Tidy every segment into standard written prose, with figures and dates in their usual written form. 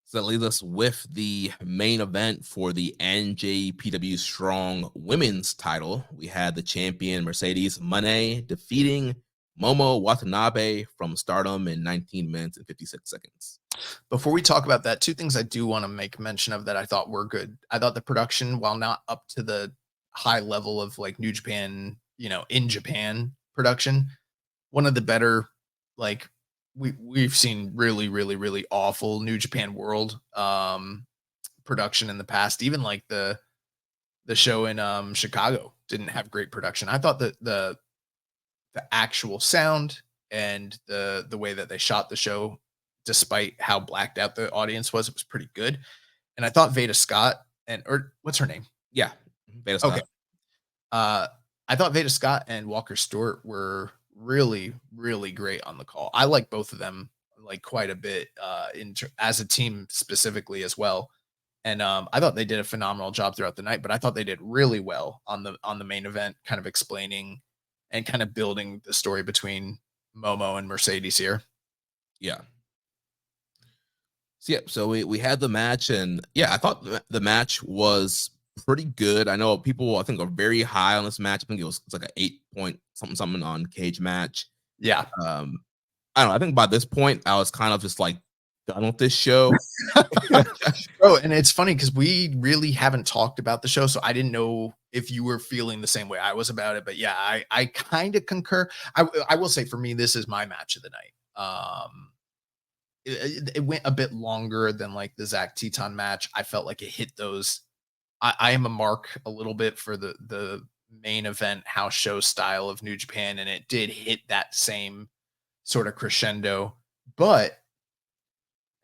So that leaves us with the main event for the NJPW Strong Women's title. We had the champion Mercedes Moné defeating Momo Watanabe from Stardom in 19 minutes and 56 seconds. Before we talk about that, two things I do want to make mention of that I thought were good. I thought the production, while not up to the high level of like New Japan, in Japan production, one of the better, like we've seen really, really, really awful New Japan World production in the past. Even like the show in Chicago didn't have great production. I thought that the actual sound and the way that they shot the show, despite how blacked out the audience was, it was pretty good. And I thought Veda Scott or what's her name? Yeah, Beta Okay. Scott. Uh, I thought Veda Scott and Walker Stewart were really, really great on the call. I like both of them like quite a bit as a team specifically as well. And I thought they did a phenomenal job throughout the night, but I thought they did really well on the main event, kind of explaining and kind of building the story between Momo and Mercedes here. Yeah. So we had the match, and yeah, I thought the match was pretty good. I know people I think are very high on this match. I think it's like an 8 point something on Cage Match. Yeah. I don't know. I think by this point I was kind of just like done with this show. Bro, and it's funny because we really haven't talked about the show, so I didn't know if you were feeling the same way I was about it. But yeah, I kind of concur. I will say for me, this is my match of the night. It went a bit longer than like the Zach Teton match. I felt like it hit those. I am a mark a little bit for the main event house show style of New Japan, and it did hit that same sort of crescendo. But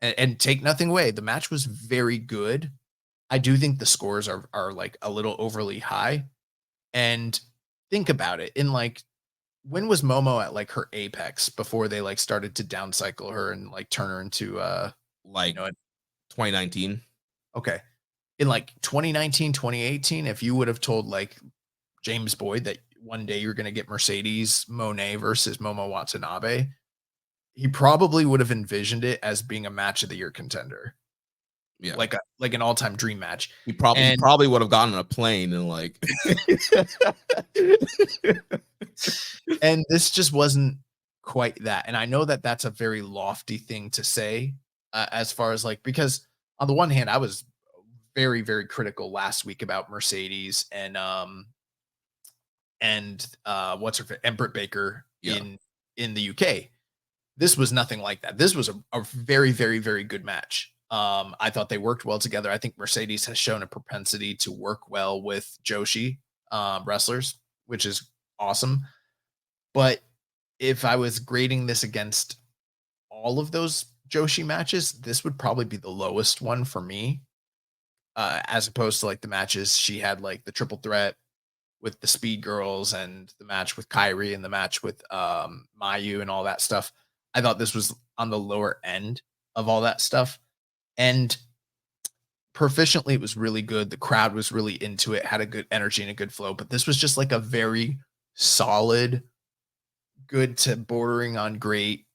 and take nothing away, the match was very good. I do think the scores are like a little overly high. And think about it. In like when was Momo at like her apex before they like started to downcycle her and like turn her into Like 2019. okay. In like 2019, 2018, if you would have told like James Boyd that one day you're gonna get Mercedes Moné versus Momo Watanabe, he probably would have envisioned it as being a match of the year contender. Yeah, Like an all-time dream match. he And probably would have gotten on a plane and like and this just wasn't quite that. And I know that that's a very lofty thing to say, as far as like because on the one hand, I was very, very critical last week about Mercedes and what's her and Britt Baker yeah. in the UK. This was nothing like that. This was a very, very, very good match. I thought they worked well together. I think Mercedes has shown a propensity to work well with Joshi wrestlers, which is awesome. But if I was grading this against all of those Joshi matches, this would probably be the lowest one for me. As opposed to like the matches she had, like the triple threat with the Speed Girls and the match with Kyrie and the match with Mayu and all that stuff. I thought this was on the lower end of all that stuff. And proficiently, it was really good. The crowd was really into it, had a good energy and a good flow. But this was just like a very solid, good to bordering on great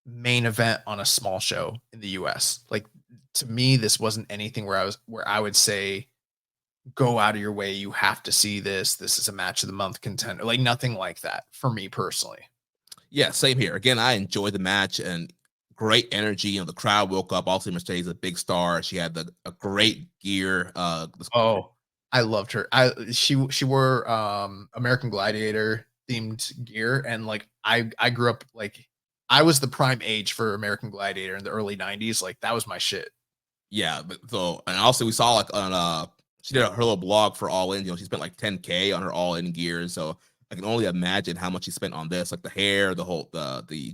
main event on a small show in the US. Like to me, this wasn't anything where I would say go out of your way. You have to see this. This is a match of the month contender. Like nothing like that for me personally. Yeah, same here. Again, I enjoyed the match and great energy. The crowd woke up. Also, Mercedes, a big star. She had a great gear. Oh, I loved her. She wore American Gladiator themed gear, and like I grew up like I was the prime age for American Gladiator in the early 90s. Like that was my shit. Yeah, but so and also we saw like on she did her little blog for All In. She spent like 10K on her All In gear. So I can only imagine how much she spent on this, like the hair, the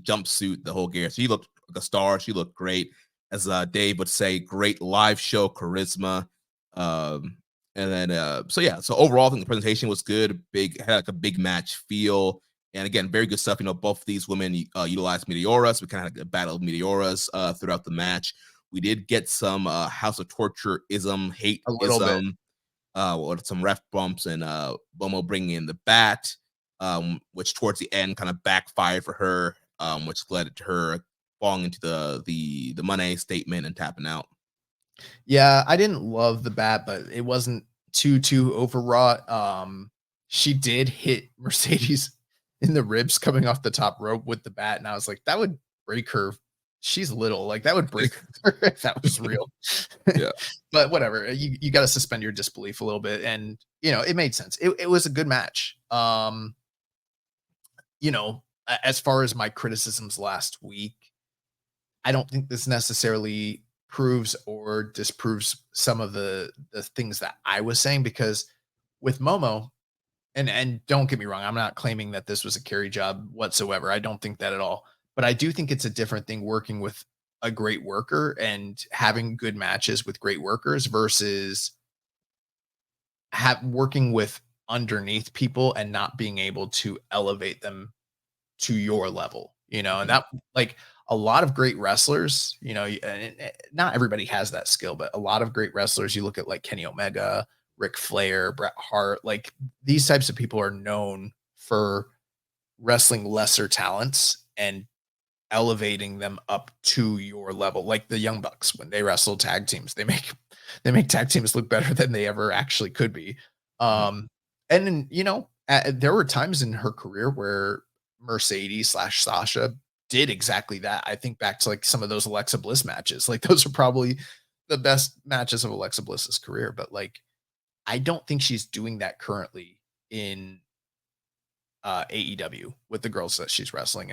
jumpsuit, the whole gear. She looked like a star. She looked great, as Dave would say, great live show charisma. Um, and then so yeah, so overall, I think the presentation was good. Had like a big match feel. And again, very good stuff. Both of these women utilized Meteoras. We kind of had a battle of Meteoras throughout the match. We did get some House of Torture ism, hate A little bit. ism, with some ref bumps and Momo bringing in the bat, which towards the end kind of backfired for her, which led to her falling into the Moné statement and tapping out. Yeah, I didn't love the bat, but it wasn't too overwrought. She did hit Mercedes in the ribs coming off the top rope with the bat, and I was like, that would break her. She's little, like that would break her if that was real. Yeah. But whatever, you got to suspend your disbelief a little bit, and it made sense. It was a good match. As far as my criticisms last week, I don't think this necessarily proves or disproves some of the things that I was saying, because with Momo, and don't get me wrong, I'm not claiming that this was a carry job whatsoever. I don't think that at all. But I do think it's a different thing working with a great worker and having good matches with great workers versus working with underneath people and not being able to elevate them to your level, and Mhm. that, like, a lot of great wrestlers, not everybody has that skill, but a lot of great wrestlers, you look at like Kenny Omega, Ric Flair, Bret Hart, like these types of people are known for wrestling lesser talents and elevating them up to your level. Like the Young Bucks, when they wrestle tag teams, they make tag teams look better than they ever actually could be. Mhm. And then, there were times in her career where Mercedes slash Sasha did exactly that. I think back to like some of those Alexa Bliss matches. Like those are probably the best matches of Alexa Bliss's career. But like, I don't think she's doing that currently in AEW with the girls that she's wrestling.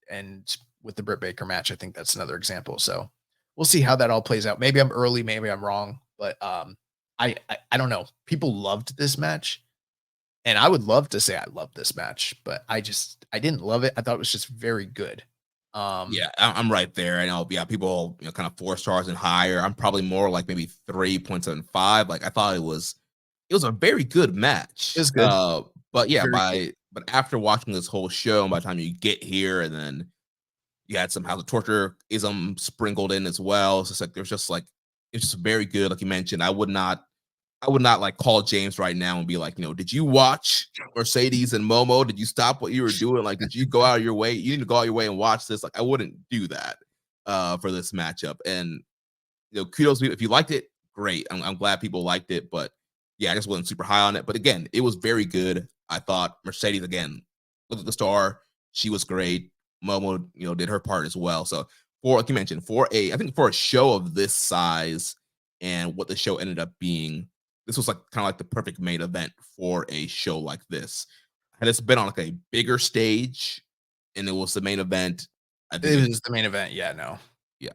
And with the Britt Baker match, I think that's another example. So we'll see how that all plays out. Maybe I'm early, maybe I'm wrong, but I don't know. People loved this match, and I would love to say I loved this match, but I didn't love it. I thought it was just very good. Um, Yeah, I'm right there. I know, yeah, people, kind of 4 stars and higher. I'm probably more like maybe 3.75. Like I thought it was a very good it match. was good, But yeah, very good. but after watching this whole show, and by the time you get here, and then you had somehow the torture ism sprinkled in as well. It's just like there's just like it's just very good. Like you mentioned, I would not like call James right now and be like, did you watch Mercedes and Momo? Did you stop what you were doing? Like, did you go out of your way? You need to go out of your way and watch this. Like, I wouldn't do that for this matchup. And kudos if you liked it, great. I'm glad people liked it, but yeah, I just wasn't super high on it. But again, it was very good. I thought Mercedes again, look at the star. She was great. Momo, did her part as well. So for like you mentioned, I think for a show of this size and what the show ended up being, this was like kind of like the perfect main event for a show like this. Had this been on like a bigger stage and it was the main event, I think It it, was the main event. Yeah, no. yeah.